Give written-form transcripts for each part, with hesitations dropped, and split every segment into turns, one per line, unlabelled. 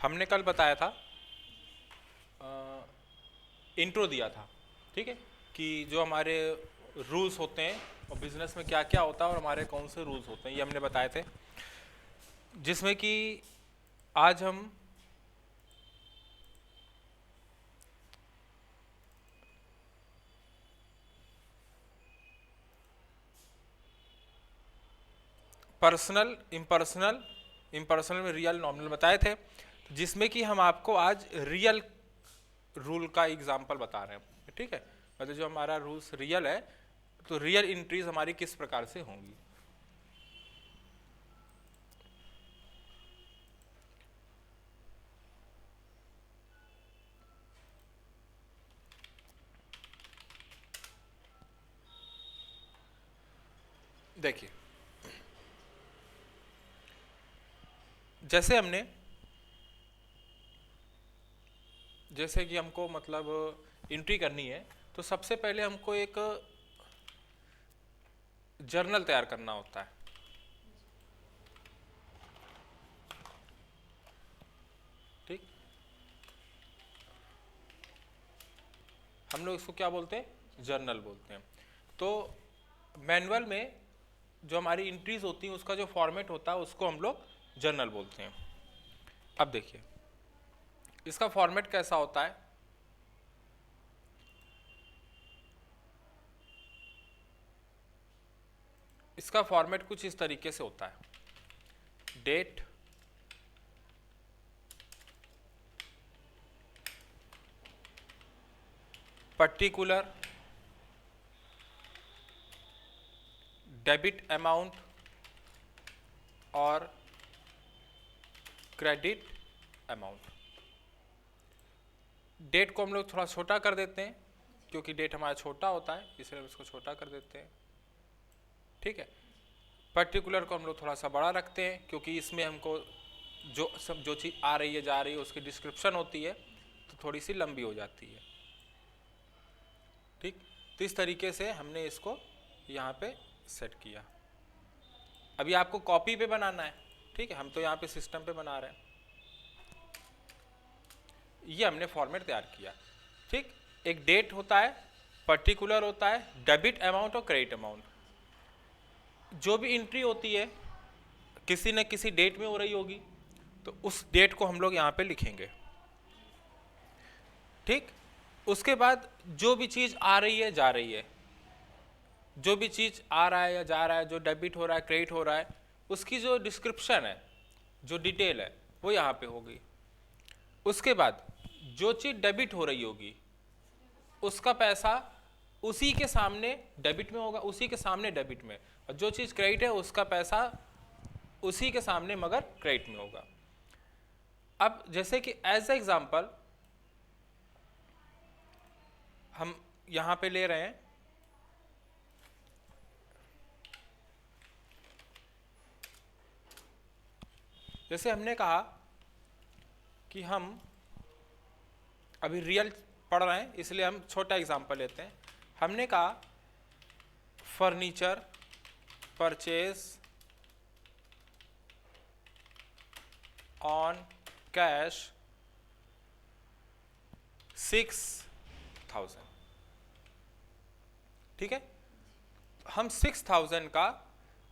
हमने कल बताया था, इंट्रो दिया था, ठीक है, कि जो हमारे रूल्स होते हैं और बिजनेस में क्या क्या होता है और हमारे कौन से रूल्स होते हैं, ये हमने बताए थे, जिसमें कि आज हम पर्सनल, इम्पर्सनल, इम्पर्सनल में रियल, नॉमिनल बताए थे, जिसमें कि हम आपको आज रियल रूल का एग्जाम्पल बता रहे हैं, ठीक है। मतलब जो हमारा रूल्स रियल है, तो रियल एंट्रीज हमारी किस प्रकार से होंगी। देखिए, जैसे कि हमको मतलब एंट्री करनी है, तो सबसे पहले हमको एक जर्नल तैयार करना होता है, ठीक। हम लोग इसको क्या बोलते हैं, जर्नल बोलते हैं। तो मैनुअल में जो हमारी एंट्रीज होती हैं उसका जो फॉर्मेट होता है उसको हम लोग जर्नल बोलते हैं। अब देखिए इसका फॉर्मेट कैसा होता है। इसका फॉर्मेट कुछ इस तरीके से होता है, डेट, पर्टिकुलर, डेबिट अमाउंट और क्रेडिट अमाउंट। डेट को हम लोग थोड़ा छोटा कर देते हैं क्योंकि डेट हमारा छोटा होता है, इसलिए हम इसको छोटा कर देते हैं, ठीक है। पर्टिकुलर को हम लोग थोड़ा सा बड़ा रखते हैं क्योंकि इसमें हमको जो चीज़ आ रही है जा रही है उसकी डिस्क्रिप्शन होती है, तो थोड़ी सी लंबी हो जाती है, ठीक। तो इस तरीके से हमने इसको यहाँ पे सेट किया। अभी आपको कॉपी पे बनाना है, ठीक है, हम तो यहाँ पे सिस्टम पे बना रहे हैं। ये हमने फॉर्मेट तैयार किया, ठीक। एक डेट होता है, पर्टिकुलर होता है, डेबिट अमाउंट और क्रेडिट अमाउंट। जो भी एंट्री होती है किसी न किसी डेट में हो रही होगी, तो उस डेट को हम लोग यहाँ पे लिखेंगे, ठीक। उसके बाद जो भी चीज़ आ रही है जा रही है, जो भी चीज़ आ रहा है या जा रहा है, जो डेबिट हो रहा है क्रेडिट हो रहा है, उसकी जो डिस्क्रिप्शन है, जो डिटेल है, वो यहाँ पे होगी। उसके बाद जो चीज़ डेबिट हो रही होगी उसका पैसा उसी के सामने डेबिट में होगा, उसी के सामने डेबिट में, और जो चीज़ क्रेडिट है उसका पैसा उसी के सामने मगर क्रेडिट में होगा। अब जैसे कि एज ए एग्जांपल हम यहाँ पे ले रहे हैं, जैसे हमने कहा कि हम अभी रियल पढ़ रहे हैं इसलिए हम छोटा एग्जांपल लेते हैं। हमने कहा फर्नीचर परचेज ऑन कैश 6,000, ठीक है। हम 6,000 का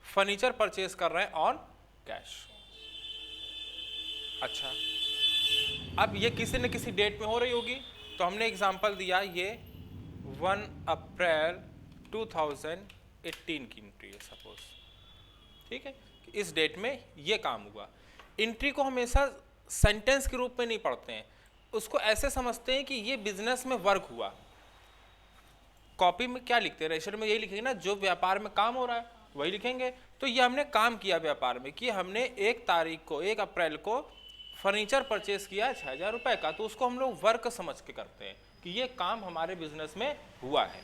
फर्नीचर परचेज कर रहे हैं ऑन कैश। अच्छा, अब ये किसी न किसी डेट में हो रही होगी, तो हमने एग्जांपल दिया ये 1 अप्रैल 2018 की एंट्री है सपोज, ठीक है। इस डेट में ये काम हुआ। एंट्री को हमेशा सेंटेंस के रूप में नहीं पढ़ते हैं, उसको ऐसे समझते हैं कि ये बिजनेस में वर्क हुआ। कॉपी में क्या लिखते हैं, रजिस्टर में यही लिखेंगे ना, जो व्यापार में काम हो रहा है वही लिखेंगे। तो ये हमने काम किया व्यापार में कि हमने 1 तारीख को 1 अप्रैल को फर्नीचर परचेज किया है 6,000 रुपए का, तो उसको हम लोग वर्क समझ के करते हैं कि ये काम हमारे बिजनेस में हुआ है।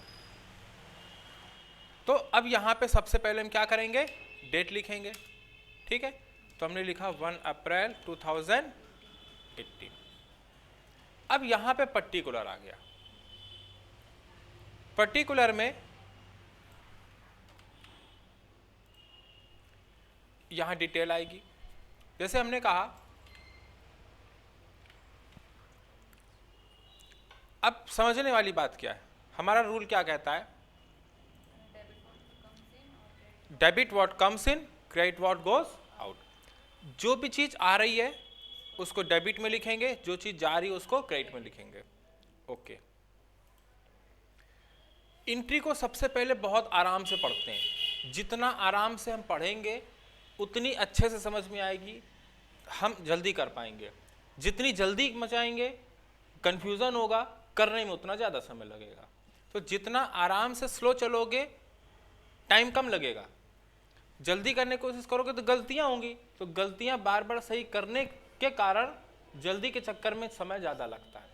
तो अब यहाँ पे सबसे पहले हम क्या करेंगे, डेट लिखेंगे, ठीक है। तो हमने लिखा 1 अप्रैल 2018। अब यहाँ पे पर्टिकुलर आ गया, पर्टिकुलर में यहाँ डिटेल आएगी। जैसे हमने कहा अब समझने वाली बात क्या है, हमारा रूल क्या कहता है, debit what comes in, credit what goes out. जो भी चीज आ रही है उसको डेबिट में लिखेंगे, जो चीज जा रही है उसको क्रेडिट में लिखेंगे। ओके, एंट्री को सबसे पहले बहुत आराम से पढ़ते हैं, जितना आराम से हम पढ़ेंगे उतनी अच्छे से समझ में आएगी, हम जल्दी कर पाएंगे। जितनी जल्दी मचाएंगे कंफ्यूजन होगा, करने में उतना ज़्यादा समय लगेगा। तो जितना आराम से स्लो चलोगे टाइम कम लगेगा, जल्दी करने की कोशिश करोगे तो गलतियां होंगी, तो गलतियां बार बार सही करने के कारण जल्दी के चक्कर में समय ज़्यादा लगता है।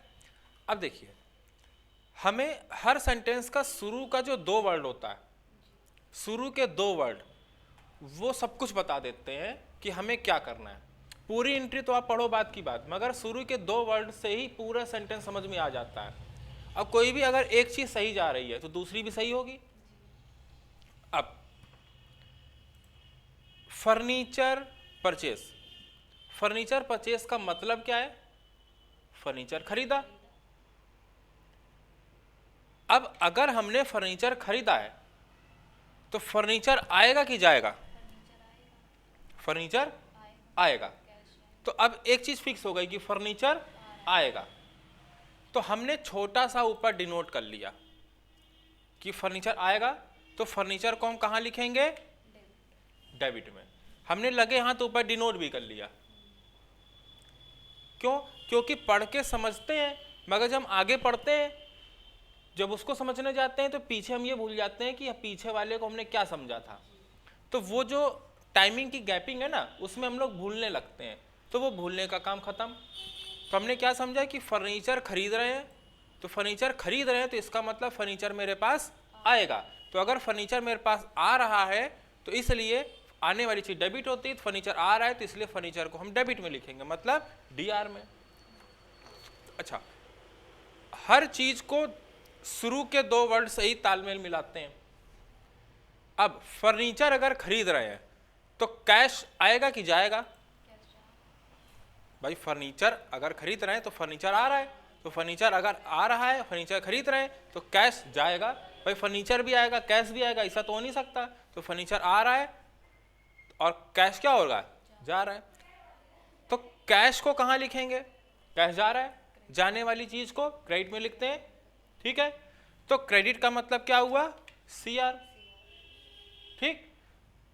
अब देखिए, हमें हर सेंटेंस का शुरू का जो 2 वर्ड होता है, शुरू के 2 वर्ड वो सब कुछ बता देते हैं कि हमें क्या करना है। पूरी एंट्री तो आप पढ़ो बात की बात, मगर शुरू के 2 वर्ड से ही पूरा सेंटेंस समझ में आ जाता है। अब कोई भी अगर एक चीज सही जा रही है तो दूसरी भी सही होगी। अब फर्नीचर परचेस, फर्नीचर परचेस का मतलब क्या है, फर्नीचर खरीदा। अब अगर हमने फर्नीचर खरीदा है तो फर्नीचर आएगा कि जाएगा, फर्नीचर आएगा। तो अब एक चीज फिक्स हो गई कि फर्नीचर आएगा, तो हमने छोटा सा ऊपर डिनोट कर लिया कि फर्नीचर आएगा, तो फर्नीचर को हम कहां लिखेंगे, डेबिट में। हमने लगे हाथ ऊपर डिनोट भी कर लिया, क्यों, क्योंकि पढ़ के समझते हैं, मगर जब हम आगे पढ़ते हैं, जब उसको समझने जाते हैं तो पीछे हम ये भूल जाते हैं कि पीछे वाले को हमने क्या समझा था। तो वो जो टाइमिंग की गैपिंग है ना, उसमें हम लोग भूलने लगते हैं, तो वो भूलने का काम खत्म। तो हमने क्या समझा कि फर्नीचर खरीद रहे हैं, तो फर्नीचर खरीद रहे हैं तो इसका मतलब फर्नीचर मेरे पास आएगा। तो अगर फर्नीचर मेरे पास आ रहा है तो इसलिए आने वाली चीज डेबिट होती है, तो फर्नीचर आ रहा है तो इसलिए फर्नीचर को हम डेबिट में लिखेंगे, मतलब डीआर में। अच्छा, हर चीज को शुरू के 2 वर्ड से ही तालमेल मिलाते हैं। अब फर्नीचर अगर खरीद रहे हैं तो कैश आएगा कि जाएगा, भाई फर्नीचर अगर खरीद रहे हैं तो फर्नीचर आ रहा है, तो फर्नीचर अगर आ रहा है, फर्नीचर खरीद रहे हैं तो कैश जाएगा। भाई फर्नीचर भी आएगा कैश भी आएगा, ऐसा तो हो नहीं सकता। तो फर्नीचर आ रहा है और कैश क्या होगा, जा रहा है। तो कैश को कहां लिखेंगे, कैश जा रहा है, जाने वाली चीज को क्रेडिट में लिखते हैं, ठीक है। तो क्रेडिट का मतलब क्या हुआ, सीआर, ठीक।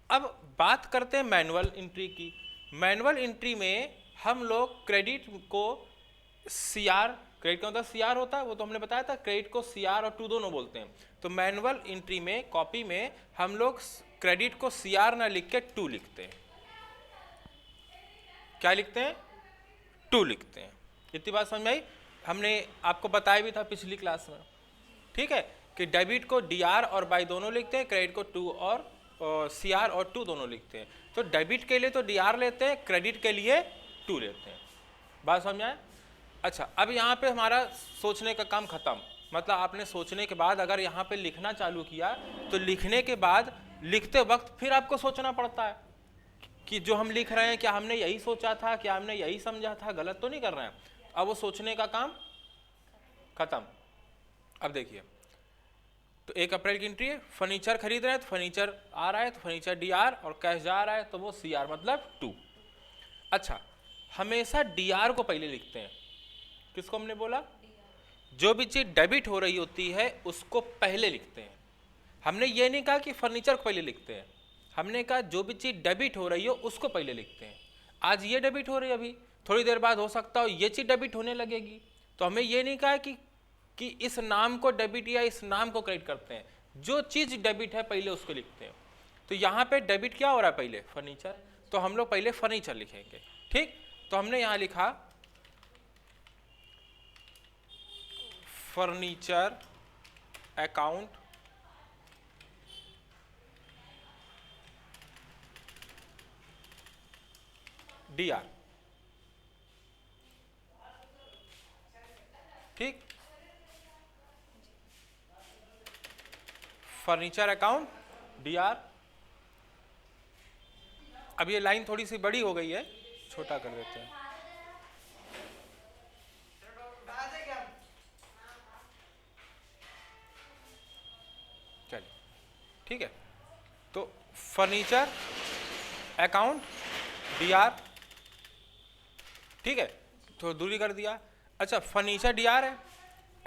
अब बात करते हैं मैनुअल एंट्री की। मैनुअल एंट्री में हम लोग क्रेडिट को सीआर, क्रेडिट का मतलब सीआर होता है, वो तो हमने बताया था, क्रेडिट को सीआर और टू दोनों बोलते हैं। तो मैनुअल एंट्री में, कॉपी में हम लोग क्रेडिट को सीआर ना लिख के टू लिखते हैं। क्या लिखते हैं, टू लिखते हैं। इतनी बात समझ में आई, हमने आपको बताया भी था पिछली क्लास में, ठीक है, कि डेबिट को डीआर और बाई दोनों लिखते हैं, क्रेडिट को टू और सीआर और टू दोनों लिखते हैं। तो डेबिट के लिए तो डीआर लेते हैं, क्रेडिट के लिए टू लेते हैं। बात समझ आए। अच्छा, अब यहाँ पे हमारा सोचने का काम खत्म, मतलब आपने सोचने के बाद अगर यहाँ पे लिखना चालू किया तो लिखने के बाद लिखते वक्त फिर आपको सोचना पड़ता है कि जो हम लिख रहे हैं क्या हमने यही सोचा था, क्या हमने यही समझा था, गलत तो नहीं कर रहे हैं। अब वो सोचने का काम खत्म। अब देखिए, तो 1 अप्रैल की एंट्री है, फर्नीचर खरीद रहे हैं तो फर्नीचर आ रहा है, तो फर्नीचर डीआर, और कैश जा रहा है तो वो सीआर मतलब टू। अच्छा, हमेशा डीआर को पहले लिखते हैं। किसको हमने बोला, जो भी चीज डेबिट हो रही होती है उसको पहले लिखते हैं। हमने ये नहीं कहा कि फर्नीचर को पहले लिखते हैं, हमने कहा जो भी चीज डेबिट हो रही हो उसको पहले लिखते हैं। आज ये डेबिट हो रही है, अभी थोड़ी देर बाद हो सकता हो ये चीज डेबिट होने लगेगी, तो हमें ये नहीं कहा कि इस नाम को डेबिट या इस नाम को क्रेडिट करते हैं, जो चीज डेबिट है पहले उसको लिखते हैं। तो यहाँ पे डेबिट क्या हो रहा है, पहले फर्नीचर, तो हम लोग पहले फर्नीचर लिखेंगे, ठीक। तो हमने यहाँ लिखा फर्नीचर अकाउंट डीआर, ठीक, फर्नीचर अकाउंट डीआर। अब ये लाइन थोड़ी सी बड़ी हो गई है, छोटा कर देते हैं। ठीक है, तो फर्नीचर अकाउंट DR, ठीक है, तो दूरी कर दिया। अच्छा, फर्नीचर DR है,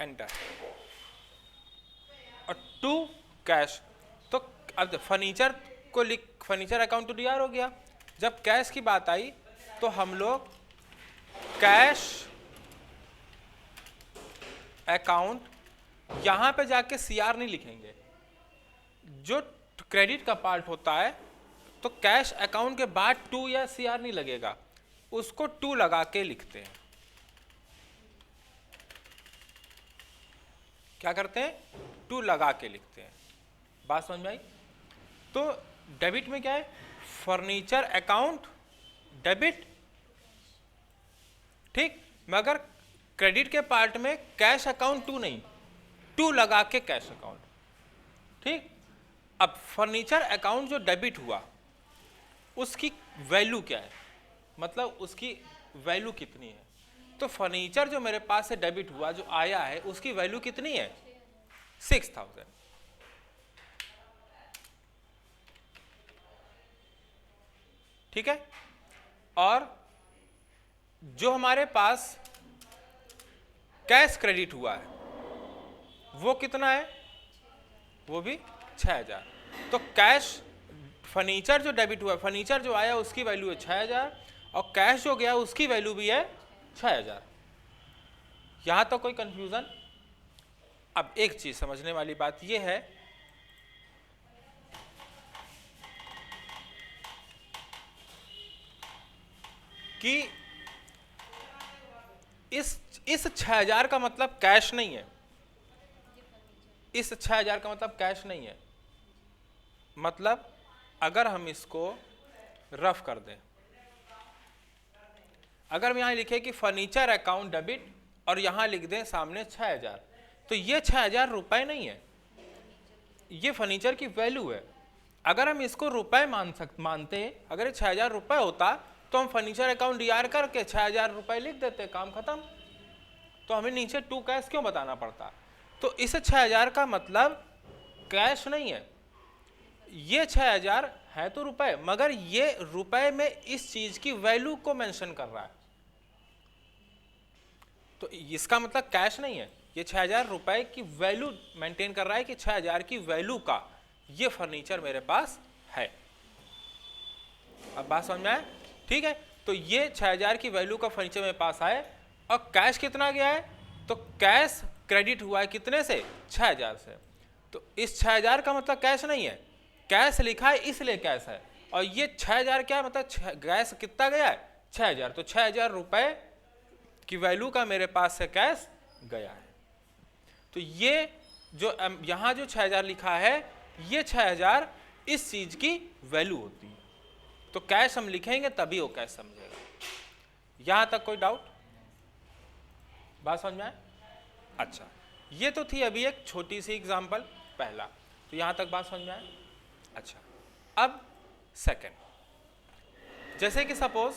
एंटर, और टू कैश, तो अब फर्नीचर को लिख, फर्नीचर अकाउंट टू DR हो गया। जब कैश की बात आई तो हम लोग कैश अकाउंट यहां पे जाके CR नहीं लिखेंगे, जो क्रेडिट का पार्ट होता है तो कैश अकाउंट के बाद टू या CR नहीं लगेगा, उसको टू लगा के लिखते हैं। क्या करते हैं? टू लगा के लिखते हैं। बात समझ में आई? तो डेबिट में क्या है? फर्नीचर अकाउंट डेबिट, ठीक, मगर क्रेडिट के पार्ट में कैश अकाउंट टू नहीं, टू लगा के कैश अकाउंट, ठीक। अब फर्नीचर अकाउंट जो डेबिट हुआ उसकी वैल्यू क्या है, मतलब उसकी वैल्यू कितनी है? तो फर्नीचर जो मेरे पास से डेबिट हुआ, जो आया है, उसकी वैल्यू कितनी है? 6000, ठीक है। और जो हमारे पास कैश क्रेडिट हुआ है वो कितना है? वो भी 6000। तो कैश फर्नीचर जो डेबिट हुआ, फर्नीचर जो आया उसकी वैल्यू है 6000, और कैश जो गया उसकी वैल्यू भी है 6000। यहां तो कोई कंफ्यूजन? अब एक चीज समझने वाली बात यह है कि इस 6000 का मतलब कैश नहीं है, इस 6000 का मतलब कैश नहीं है। मतलब अगर हम इसको रफ कर दें, अगर हम यहां लिखें कि फर्नीचर अकाउंट डेबिट और यहां लिख दें सामने 6000, तो ये 6000 रुपए नहीं है, ये फर्नीचर की वैल्यू है। अगर हम इसको रुपए मानते, अगर ये 6000 रुपए होता तो हम फर्नीचर अकाउंट DR करके 6000 रुपए लिख देते, काम खत्म। तो हमें नीचे टू कैश क्यों बताना पड़ता? तो इस 6000 का मतलब कैश नहीं है, ये 6000 है तो रुपए, मगर ये रुपए में इस चीज की वैल्यू को मेंशन कर रहा है, तो इसका मतलब कैश नहीं है। ये 6000 रुपए की वैल्यू मेंटेन कर रहा है कि 6000 की वैल्यू का ये फर्नीचर मेरे पास है। अब बात समझ में आए? ठीक है, तो ये 6000 की वैल्यू का फर्नीचर मेरे पास है, और कैश कितना गया है? तो कैश क्रेडिट हुआ है कितने से? 6000 से। तो इस 6000 का मतलब कैश नहीं है, कैश लिखा है इसलिए कैश है, और ये 6000 क्या है? मतलब कैश कितना गया है? 6000। तो 6000 रुपए की वैल्यू का मेरे पास से कैश गया है। तो ये जो यहां जो 6000 लिखा है, ये 6000 इस चीज की वैल्यू होती है। तो कैश हम लिखेंगे तभी वो कैश समझेगा। यहां तक कोई डाउट? बात समझ में आए? अच्छा, ये तो थी अभी एक छोटी सी एग्जांपल पहला, तो यहां तक बात समझ में आए? अच्छा, अब सेकंड, जैसे कि सपोज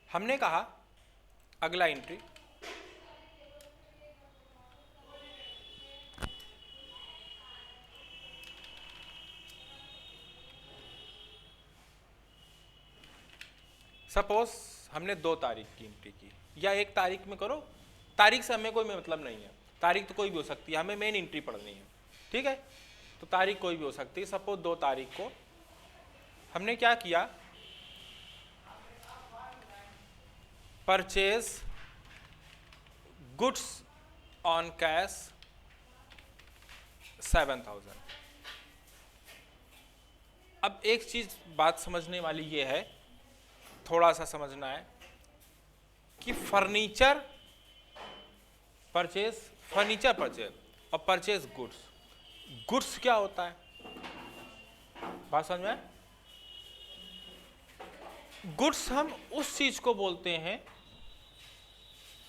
हमने कहा अगला एंट्री सपोज हमने 2 तारीख की एंट्री की, या 1 तारीख में करो, तारीख से हमें कोई मतलब नहीं है, तारीख तो कोई भी हो सकती है, हमें मेन एंट्री पढ़नी है, ठीक है। तो तारीख कोई भी हो सकती है। सपोज 2 तारीख को हमने क्या किया? Purchase goods on cash 7000। अब एक चीज बात समझने वाली ये है, थोड़ा सा समझना है कि फर्नीचर परचेज और परचेज गुड्स क्या होता है? बात समझ में? गुड्स हम उस चीज को बोलते हैं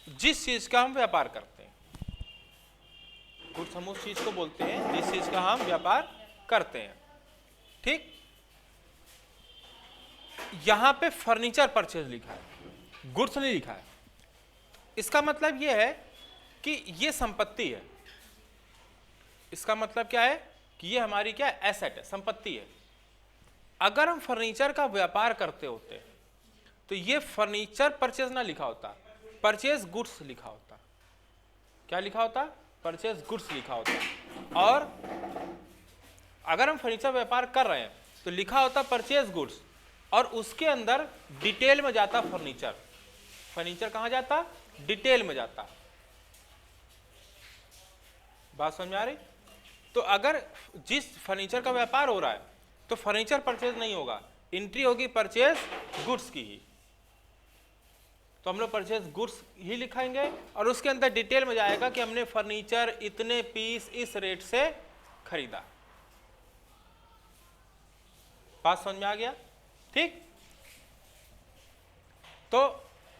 जिस चीज का हम व्यापार करते हैं। गुड्स हम उस चीज को बोलते हैं जिस चीज का हम व्यापार करते हैं, ठीक। यहां पे फर्नीचर परचेज लिखा है, गुड्स नहीं लिखा है। इसका मतलब यह है कि ये संपत्ति है। इसका मतलब क्या है कि ये हमारी क्या है, एसेट है, संपत्ति है। अगर हम फर्नीचर का व्यापार करते होते तो ये फर्नीचर परचेज ना लिखा होता, परचेज गुड्स लिखा होता। क्या लिखा होता? परचेज गुड्स लिखा होता। और अगर हम फर्नीचर व्यापार कर रहे हैं तो लिखा होता परचेज गुड्स, और उसके अंदर डिटेल में जाता फर्नीचर। फर्नीचर कहां जाता? डिटेल में जाता। बात समझ में आ रही? तो अगर जिस फर्नीचर का व्यापार हो रहा है तो फर्नीचर परचेज नहीं होगा, एंट्री होगी परचेज गुड्स की ही। तो हम लोग परचेज गुड्स ही लिखाएंगे और उसके अंदर डिटेल में जाएगा कि हमने फर्नीचर इतने पीस इस रेट से खरीदा। बात समझ में आ गया? ठीक। तो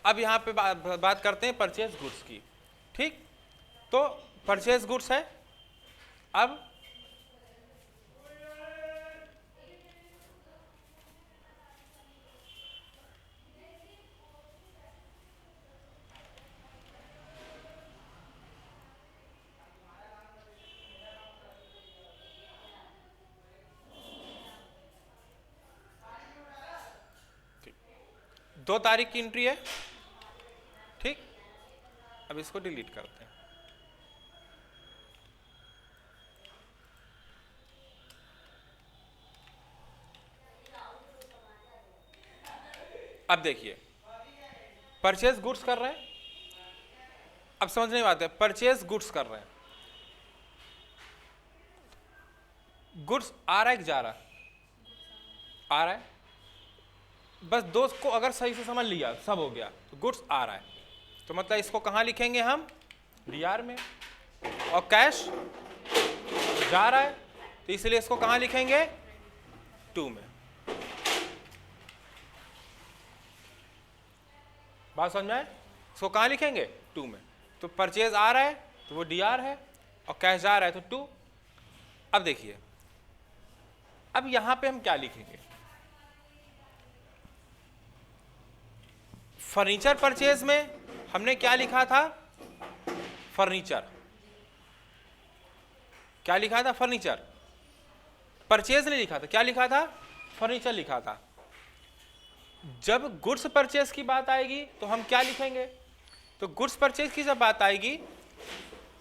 अब यहां पे बात करते हैं परचेज गुड्स की। ठीक, तो परचेज गुड्स है। अब दो तारीख की एंट्री है। ठीक, अब इसको डिलीट करते हैं। अब देखिए परचेज गुड्स कर रहे हैं। अब समझने की बात है, परचेज गुड्स कर रहे हैं। गुड्स आ रहा है कि जा रहा है? आ रहा है। बस दोस्त को अगर सही से समझ लिया, सब हो गया। तो गुड्स आ रहा है तो मतलब इसको कहां लिखेंगे हम? डीआर में। और कैश जा रहा है तो इसलिए इसको कहां लिखेंगे? टू में। बात समझ में आए? इसको कहां लिखेंगे? टू में। तो परचेज आ रहा है तो वो डीआर है और कैश जा रहा है तो टू। अब देखिए, अब यहां पे हम क्या लिखेंगे? फर्नीचर परचेज में हमने क्या लिखा था? फर्नीचर। क्या लिखा था? फर्नीचर। परचेज नहीं लिखा था। क्या लिखा था? फर्नीचर लिखा था। जब गुड्स परचेज की बात आएगी तो हम क्या लिखेंगे? तो गुड्स परचेज की जब बात आएगी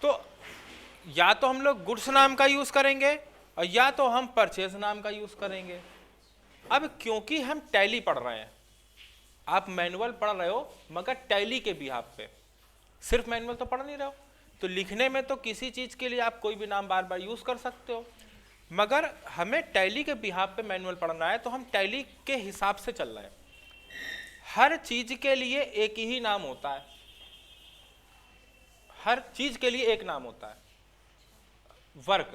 तो या तो हम लोग गुड्स नाम का यूज करेंगे और या तो हम परचेज नाम का यूज करेंगे। अब क्योंकि हम टैली पढ़ रहे हैं, आप मैनुअल पढ़ रहे हो मगर टैली के बिहाफ पे, सिर्फ मैनुअल तो पढ़ नहीं रहे हो, तो लिखने में तो किसी चीज के लिए आप कोई भी नाम बार बार यूज कर सकते हो, मगर हमें टैली के बिहाफ पे मैनुअल पढ़ना है तो हम टैली के हिसाब से चल रहे हैं। हर चीज के लिए एक ही नाम होता है, हर चीज के लिए एक नाम होता है। वर्क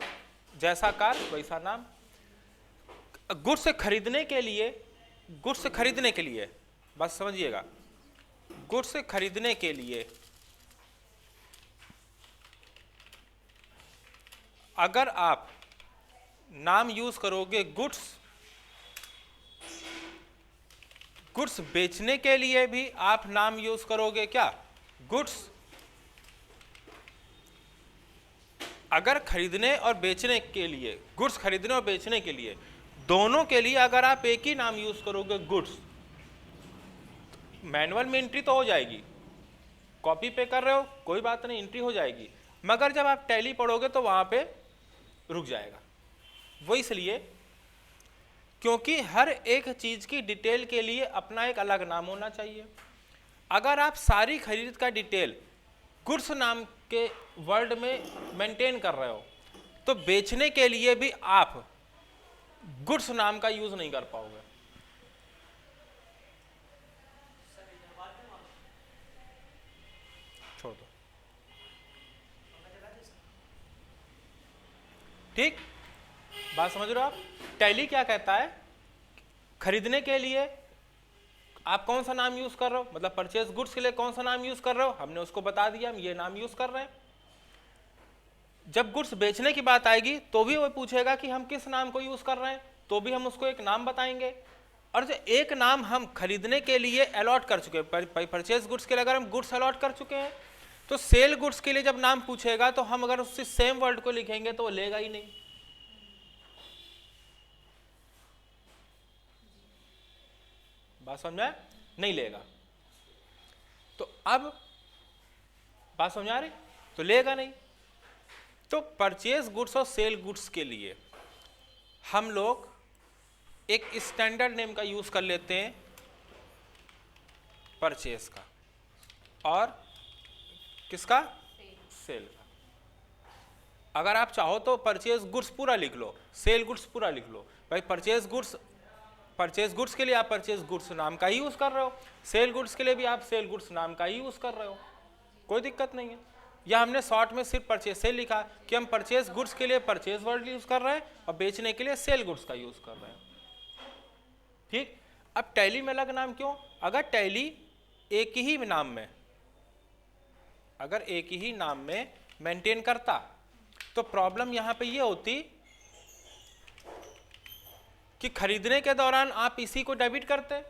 जैसा कार्य वैसा नाम। गुड्स खरीदने के लिए, गुड्स खरीदने के लिए बस समझिएगा, गुड्स खरीदने के लिए अगर आप नाम यूज करोगे गुड्स, गुड्स बेचने के लिए भी आप नाम यूज करोगे क्या? गुड्स। अगर खरीदने और बेचने के लिए, गुड्स खरीदने और बेचने के लिए, दोनों के लिए अगर आप एक ही नाम यूज करोगे गुड्स, मैनुअल में एंट्री तो हो जाएगी, कॉपी पे कर रहे हो कोई बात नहीं, एंट्री हो जाएगी, मगर जब आप टैली पढ़ोगे तो वहां पे रुक जाएगा। वो इसलिए क्योंकि हर एक चीज की डिटेल के लिए अपना एक अलग नाम होना चाहिए। अगर आप सारी खरीद का डिटेल गुड्स नाम के वर्ड में मेंटेन कर रहे हो तो बेचने के लिए भी आप गुड्स नाम का यूज नहीं कर पाओगे। छोड़ दो। ठीक, बात समझ रहे हो आप? टैली क्या कहता है? खरीदने के लिए आप कौन सा नाम यूज कर रहे हो, मतलब परचेज गुड्स के लिए कौन सा नाम यूज कर रहे हो, हमने उसको बता दिया, हम ये नाम यूज कर रहे हैं। जब गुड्स बेचने की बात आएगी तो भी वो पूछेगा कि हम किस नाम को यूज कर रहे हैं, तो भी हम उसको एक नाम बताएंगे। और जो एक नाम हम खरीदने के लिए अलॉट कर चुके हैं, परचेज गुड्स के लिए अगर हम गुड्स अलॉट कर चुके हैं, तो सेल गुड्स के लिए जब नाम पूछेगा तो हम अगर उससे सेम वर्ड को लिखेंगे तो वो लेगा ही नहीं। बात समझ में? नहीं लेगा। तो अब बात समझ आ रही? तो लेगा नहीं। तो परचेज गुड्स और सेल गुड्स के लिए हम लोग एक स्टैंडर्ड नेम का यूज कर लेते हैं, परचेज का, और किसका? सेल का। अगर आप चाहो तो परचेज गुड्स पूरा लिख लो, सेल गुड्स पूरा लिख लो। भाई परचेज गुड्स के लिए आप परचेज गुड्स नाम का ही यूज कर रहे हो, सेल गुड्स के लिए भी आप सेल गुड्स नाम का ही यूज कर रहे हो, कोई दिक्कत नहीं है। या हमने शॉर्ट में सिर्फ परचेज सेल लिखा कि हम परचेज गुड्स के लिए परचेज वर्ड यूज कर रहे हैं और बेचने के लिए सेल गुड्स का यूज कर रहे हैं। ठीक। अब टैली में अलग नाम क्यों? अगर टैली एक ही नाम में, अगर एक ही नाम में मेंटेन करता तो प्रॉब्लम यहां पे ये होती कि खरीदने के दौरान आप इसी को डेबिट करते,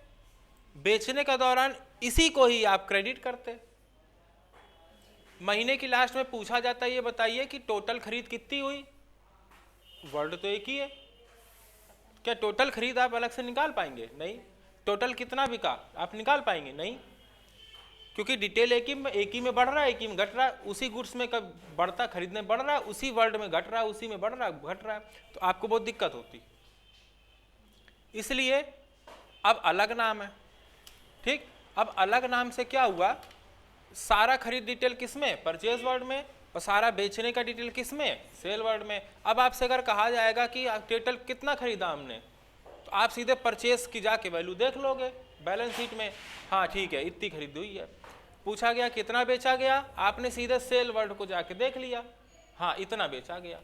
बेचने के दौरान इसी को ही आप क्रेडिट करते। महीने की लास्ट में पूछा जाता है ये बताइए कि टोटल खरीद कितनी हुई, वर्ड तो एक ही है, क्या टोटल खरीद आप अलग से निकाल पाएंगे? नहीं। टोटल कितना बिका आप निकाल पाएंगे? नहीं, क्योंकि डिटेल एक ही में बढ़ रहा है, एक ही में घट रहा है। उसी गुड्स में कब बढ़ता, खरीदने बढ़ रहा है, उसी वर्ड में घट रहा है, उसी में बढ़ रहा है, घट रहा है, तो आपको बहुत दिक्कत होती। इसलिए अब अलग नाम है। ठीक। अब अलग नाम से क्या हुआ, सारा खरीद डिटेल किसमें? परचेज वर्ड में, और सारा बेचने का डिटेल किसमें? सेल वर्ड में। अब आपसे अगर कहा जाएगा कि टोटल कितना खरीदा हमने, तो आप सीधे परचेज की जाके वैल्यू देख लोगे बैलेंस शीट में, हाँ ठीक है इतनी खरीदी हुई है। पूछा गया कितना बेचा गया, आपने सीधे सेल वर्ड को जाके देख लिया, हाँ इतना बेचा गया।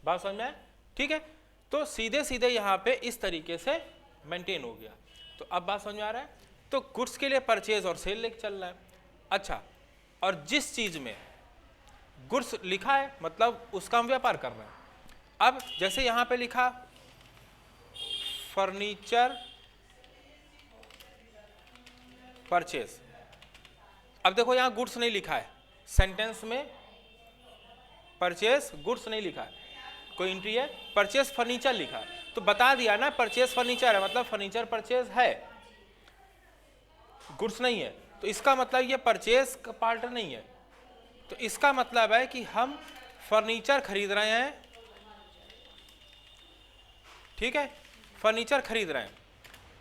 बात समझ में? ठीक है। तो सीधे सीधे यहाँ पे इस तरीके से मेंटेन हो गया। तो अब बात समझ में आ रहा है? तो गुड्स के लिए परचेज और सेल लेके चल रहा है। अच्छा, और जिस चीज में गुड्स लिखा है मतलब उसका हम व्यापार कर रहे हैं। अब जैसे यहां पे लिखा फर्नीचर परचेज, अब देखो यहां गुड्स नहीं लिखा है, सेंटेंस में परचेज गुड्स नहीं लिखा है, कोई एंट्री है, परचेज फर्नीचर लिखा है, तो बता दिया ना परचेज फर्नीचर है, मतलब फर्नीचर परचेज है, गुड्स नहीं है। तो इसका मतलब ये परचेज का पार्ट नहीं है। तो इसका मतलब है कि हम फर्नीचर खरीद रहे हैं, ठीक है, फर्नीचर खरीद रहे हैं,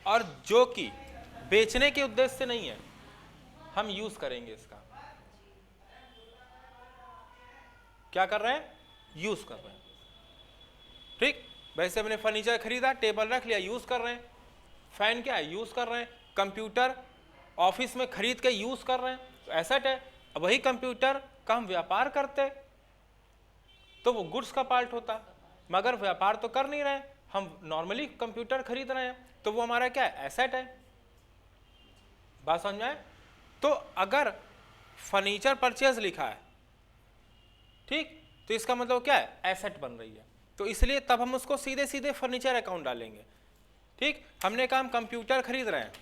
और जो कि बेचने के उद्देश्य से नहीं है, हम यूज करेंगे इसका। क्या कर रहे हैं? यूज कर रहे हैं। ठीक। वैसे हमने फर्नीचर खरीदा, टेबल रख लिया, यूज कर रहे हैं। फैन क्या है? यूज कर रहे हैं। कंप्यूटर ऑफिस में खरीद के यूज कर रहे हैं, तो एसेट है। अब वही कंप्यूटर का हम व्यापार करते तो वो गुड्स का पार्ट होता, मगर व्यापार तो कर नहीं रहे, हम नॉर्मली कंप्यूटर खरीद रहे हैं, तो वो हमारा क्या है? एसेट है। बात समझ में आए? तो अगर फर्नीचर परचेज लिखा है, ठीक, तो इसका मतलब क्या है? एसेट बन रही है। तो इसलिए तब हम उसको सीधे सीधे फर्नीचर अकाउंट डालेंगे। ठीक। हमने कहा हम कंप्यूटर खरीद रहे हैं,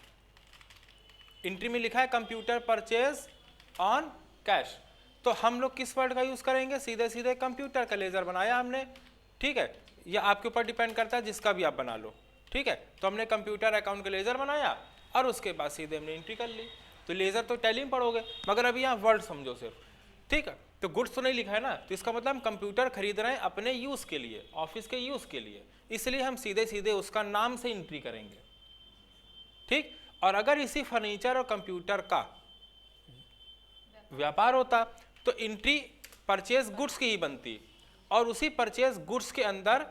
एंट्री में लिखा है कंप्यूटर परचेज ऑन कैश, तो हम लोग किस वर्ड का यूज करेंगे? सीधे सीधे कंप्यूटर का लेजर बनाया हमने, ठीक है, यह आपके ऊपर डिपेंड करता है, जिसका भी आप बना लो, ठीक है। तो हमने कंप्यूटर अकाउंट का लेजर बनाया और उसके बाद सीधे हमने एंट्री कर ली। तो लेजर तो टैली में पढ़ोगे, मगर अभी यहाँ वर्ड समझो सिर्फ, ठीक है। तो गुड्स तो नहीं लिखा है ना, तो इसका मतलब हम कंप्यूटर खरीद रहे हैं अपने यूज के लिए, ऑफिस के यूज के लिए, इसलिए हम सीधे सीधे उसका नाम से एंट्री करेंगे। ठीक। और अगर इसी फर्नीचर और कंप्यूटर का व्यापार होता तो एंट्री परचेज गुड्स की ही बनती, और उसी परचेज गुड्स के अंदर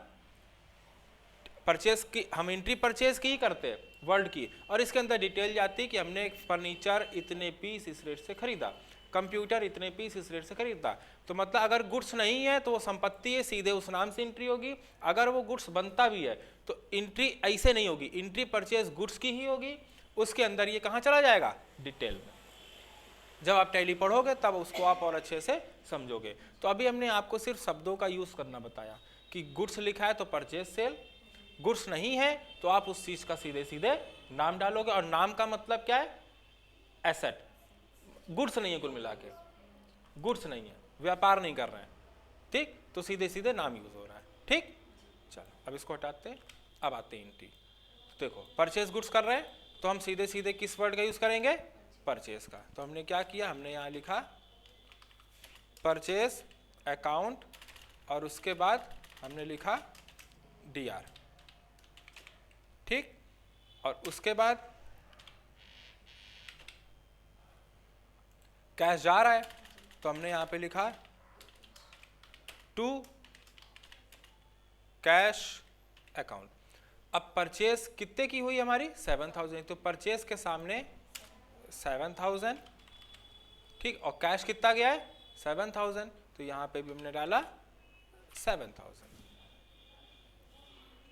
परचेज की हम एंट्री परचेज की ही करते वर्ड की, और इसके अंदर डिटेल जाती कि हमने फर्नीचर इतने पीस इस रेट से खरीदा, कंप्यूटर इतने पीस इस रेट से खरीदा। तो मतलब अगर गुड्स नहीं है तो वो संपत्ति है, सीधे उस नाम से एंट्री होगी। अगर वो गुड्स बनता भी है तो एंट्री ऐसे नहीं होगी, एंट्री परचेज गुड्स की ही होगी, उसके अंदर ये कहाँ चला जाएगा? डिटेल में। जब आप टैली पढ़ोगे तब उसको आप और अच्छे से समझोगे। तो अभी हमने आपको सिर्फ शब्दों का यूज करना बताया कि गुड्स लिखा है तो परचेज सेल, गुड्स नहीं है तो आप उस चीज का सीधे सीधे नाम डालोगे, और नाम का मतलब क्या है? एसेट। गुड्स नहीं है, कुल मिला के गुड्स नहीं है, व्यापार नहीं कर रहे हैं, ठीक, तो सीधे सीधे नाम यूज हो रहा है। ठीक, चलो अब इसको हटाते हैं, अब आते हैं एंट्री। तो देखो परचेज गुड्स कर रहे हैं तो हम सीधे सीधे किस वर्ड का यूज करेंगे? परचेज का। तो हमने क्या किया, हमने यहाँ लिखा परचेज अकाउंट और उसके बाद हमने लिखा DR, ठीक, और उसके बाद कैश जा रहा है तो हमने यहाँ पे लिखा टू कैश अकाउंट। अब परचेज कितने की हुई हमारी? 7000, तो परचेज के सामने 7000, ठीक, और कैश कितना गया है? 7000, तो यहाँ पे भी हमने डाला 7000।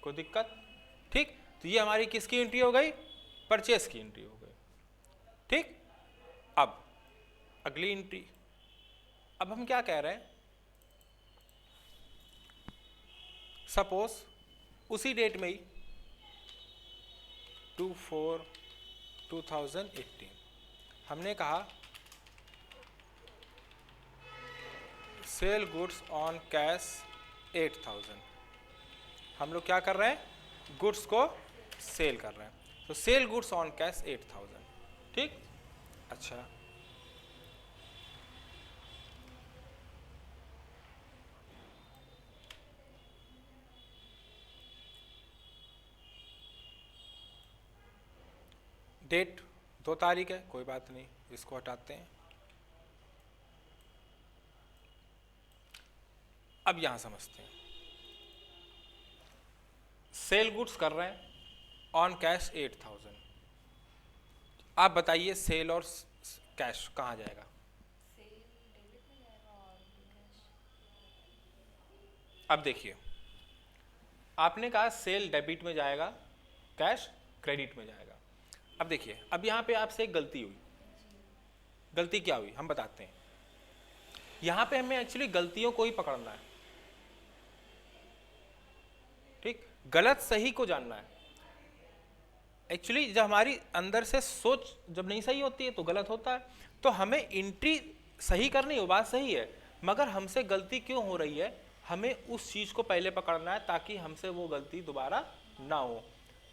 कोई दिक्कत? ठीक, तो ये हमारी किसकी एंट्री हो गई? परचेज की एंट्री हो गई। ठीक, अब अगली एंट्री, अब हम क्या कह रहे हैं, सपोज उसी डेट में ही 2/4/2018 हमने कहा सेल गुड्स ऑन कैश 8000। हम लोग क्या कर रहे हैं? गुड्स को सेल कर रहे हैं, तो सेल गुड्स ऑन कैश 8000, ठीक। अच्छा, डेट 2 तारीख है, कोई बात नहीं, इसको हटाते हैं। अब यहां समझते हैं, सेल गुड्स कर रहे हैं ऑन कैश 8000। आप बताइए सेल और कैश कहाँ जाएगा? अब देखिए, आपने कहा सेल डेबिट में जाएगा, कैश क्रेडिट में जाएगा। अब देखिए, अब यहाँ पे आपसे एक गलती हुई। गलती क्या हुई हम बताते हैं। यहाँ पे हमें एक्चुअली गलतियों को ही पकड़ना है, ठीक, गलत सही को जानना है। एक्चुअली जब हमारी अंदर से सोच जब नहीं सही होती है तो गलत होता है। तो हमें एंट्री सही करनी हो, बात सही है, मगर हमसे गलती क्यों हो रही है, हमें उस चीज को पहले पकड़ना है ताकि हमसे वो गलती दोबारा ना हो।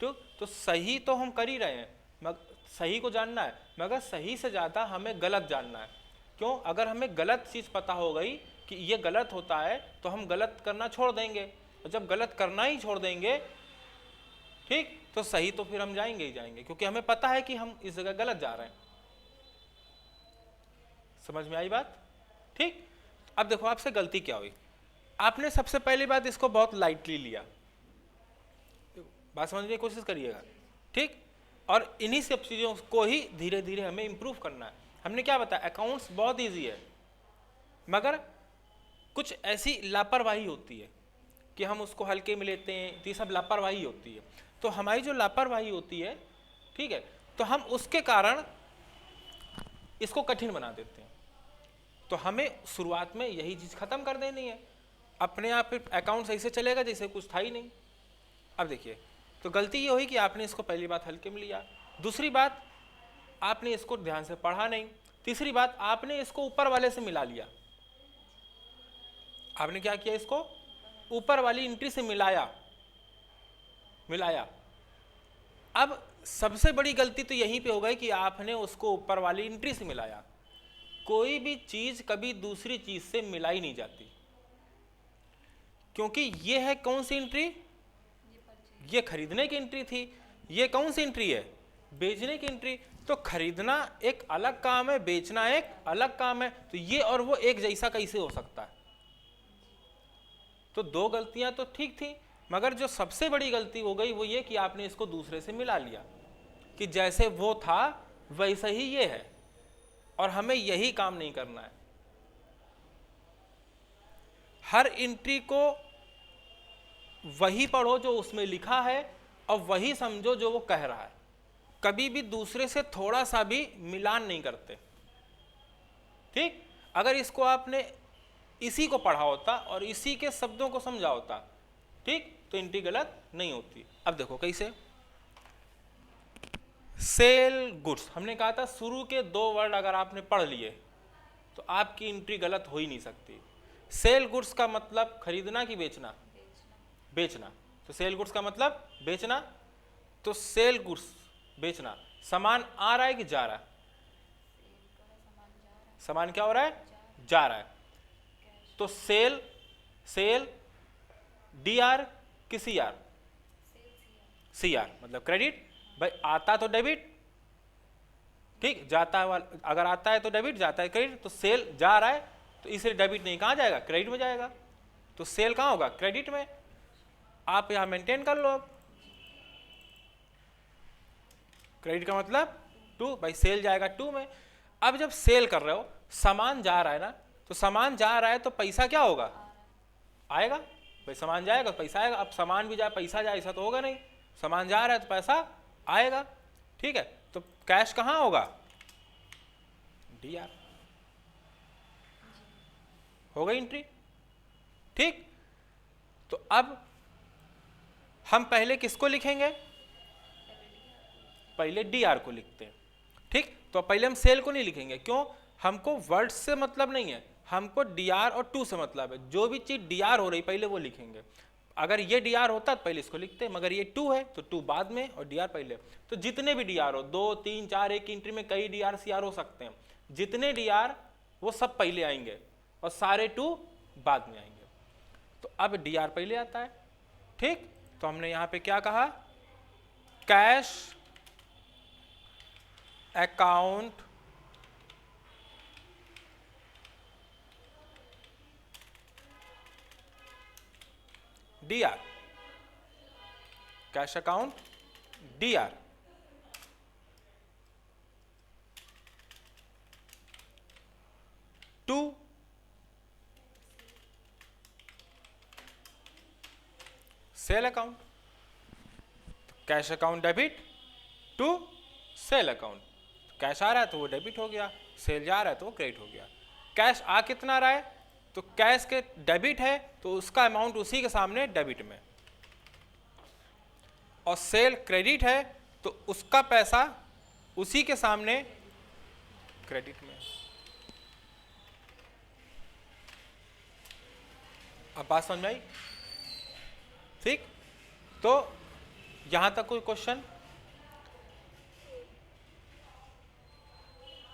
तो सही तो हम कर ही रहे हैं, मगर सही को जानना है, मगर सही से ज़्यादा हमें गलत जानना है। क्यों? अगर हमें गलत चीज़ पता हो गई कि ये गलत होता है तो हम गलत करना छोड़ देंगे, और जब गलत करना ही छोड़ देंगे, ठीक, तो सही तो फिर हम जाएंगे ही जाएंगे, क्योंकि हमें पता है कि हम इस जगह गलत जा रहे हैं। समझ में आई बात? ठीक, अब देखो आपसे गलती क्या हुई। आपने सबसे पहली बात इसको बहुत लाइटली लिया, बात समझने की कोशिश करिएगा, ठीक, और इन्हीं सब चीज़ों को ही धीरे धीरे हमें इम्प्रूव करना है। हमने क्या बताया, अकाउंट्स बहुत इजी है, मगर कुछ ऐसी लापरवाही होती है कि हम उसको हल्के में लेते हैं, तो ये सब लापरवाही होती है। तो हमारी जो लापरवाही होती है, ठीक है, तो हम उसके कारण इसको कठिन बना देते हैं। तो हमें शुरुआत में यही चीज़ खत्म कर देनी है, अपने आप अकाउंट सही से चलेगा जैसे कुछ था ही नहीं। अब देखिए, तो गलती ये हुई कि आपने इसको पहली बात हल्के में लिया, दूसरी बात आपने इसको ध्यान से पढ़ा नहीं, तीसरी बात आपने इसको ऊपर वाले से मिला लिया। आपने क्या किया, इसको ऊपर वाली एंट्री से मिलाया। अब सबसे बड़ी गलती तो यहीं पे हो गई कि आपने उसको ऊपर वाली एंट्री से मिलाया। कोई भी चीज कभी दूसरी चीज से मिलाई नहीं जाती, क्योंकि ये है कौन सी एंट्री, ये खरीदने की एंट्री थी। ये कौन सी एंट्री है, बेचने की एंट्री। तो खरीदना एक अलग काम है, बेचना एक अलग काम है, तो ये और वो एक जैसा कैसे हो सकता है। तो दो गलतियां तो ठीक थी, मगर जो सबसे बड़ी गलती हो गई वो ये कि आपने इसको दूसरे से मिला लिया, कि जैसे वो था वैसा ही ये है, और हमें यही काम नहीं करना है। हर एंट्री को वही पढ़ो जो उसमें लिखा है, और वही समझो जो वो कह रहा है। कभी भी दूसरे से थोड़ा सा भी मिलान नहीं करते, ठीक। अगर इसको आपने इसी को पढ़ा होता और इसी के शब्दों को समझा होता, ठीक, तो एंट्री गलत नहीं होती। अब देखो कैसे, सेल गुड्स, हमने कहा था शुरू के 2 वर्ड अगर आपने पढ़ लिए तो आपकी एंट्री गलत हो ही नहीं सकती। सेल गुड्स का मतलब खरीदना कि बेचना? बेचना। तो सेल गुड्स का मतलब बेचना, तो सेल गुड्स बेचना। सामान आ रहा है कि जा रहा है? सामान क्या हो रहा है? जा रहा है। तो सेल, सेल डी आर कि सी आर? सी आर मतलब क्रेडिट। भाई आता तो डेबिट, ठीक, जाता है अगर आता है तो डेबिट, जाता है क्रेडिट। तो सेल जा रहा है तो इसलिए डेबिट नहीं, कहाँ जाएगा? क्रेडिट में जाएगा। तो सेल कहाँ होगा? क्रेडिट में। आप यहां मेंटेन कर लो। अब क्रेडिट का मतलब 2, भाई सेल जाएगा 2 में। अब जब सेल कर रहे हो, सामान जा रहा है ना, तो सामान जा रहा है तो पैसा क्या होगा? आएगा। भाई सामान जाएगा तो पैसा आएगा। अब सामान भी जाए पैसा जाए ऐसा तो होगा नहीं, सामान जा रहा है तो पैसा आएगा, ठीक है। तो कैश कहाँ होगा? D R. हो गई एंट्री, ठीक। तो अब हम पहले किसको लिखेंगे? पहले डी आर को लिखते हैं, ठीक। तो पहले हम सेल को नहीं लिखेंगे, क्यों? हमको वर्ड से मतलब नहीं है, हमको डी आर और 2 से मतलब है। जो भी चीज डी आर हो रही पहले वो लिखेंगे। अगर ये डी आर होता तो पहले इसको लिखते, मगर ये 2 है तो 2 बाद में और डी आर पहले। तो जितने भी डी आर हो, 2, 3, 4, एक एंट्री में कई डी आर सी आर हो सकते हैं, जितने डी आर वो सब पहले आएंगे और सारे 2 बाद में आएंगे। तो अब डी आर पहले आता है, ठीक। तो हमने यहां पे क्या कहा? Cash account D R, cash account D R. To sale account, cash account debit to sale account. Cash आ रहा है तो वो डेबिट हो गया, सेल जा रहा है तो वो क्रेडिट हो गया। कैश आ कितना रहा है? तो कैश के डेबिट है तो उसका अमाउंट उसी के सामने डेबिट में, और सेल क्रेडिट है तो उसका पैसा उसी के सामने क्रेडिट में। अब बात समझ में आई? ठीक। तो यहां तक कोई क्वेश्चन?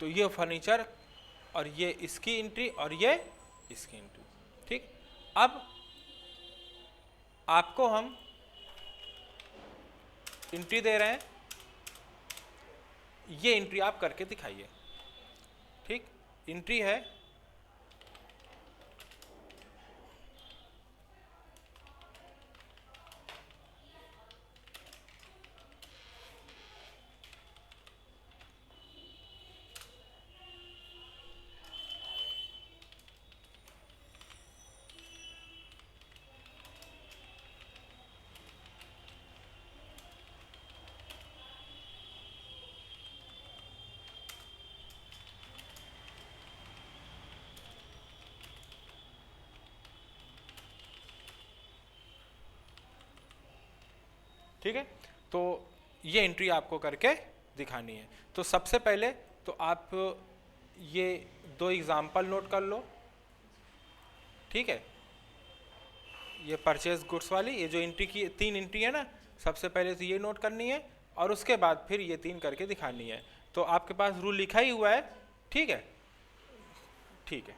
तो ये फर्नीचर और ये इसकी एंट्री और ये इसकी एंट्री, ठीक। अब आपको हम एंट्री दे रहे हैं, ये एंट्री आप करके दिखाइए, ठीक। एंट्री है ठीक है। तो ये एंट्री आपको करके दिखानी है। तो सबसे पहले तो आप ये 2 एग्जाम्पल नोट कर लो, ठीक है। ये परचेज गुड्स वाली, ये जो एंट्री की 3 एंट्री है ना, सबसे पहले तो ये नोट करनी है और उसके बाद फिर ये 3 करके दिखानी है। तो आपके पास रूल लिखा ही हुआ है, ठीक है, ठीक है।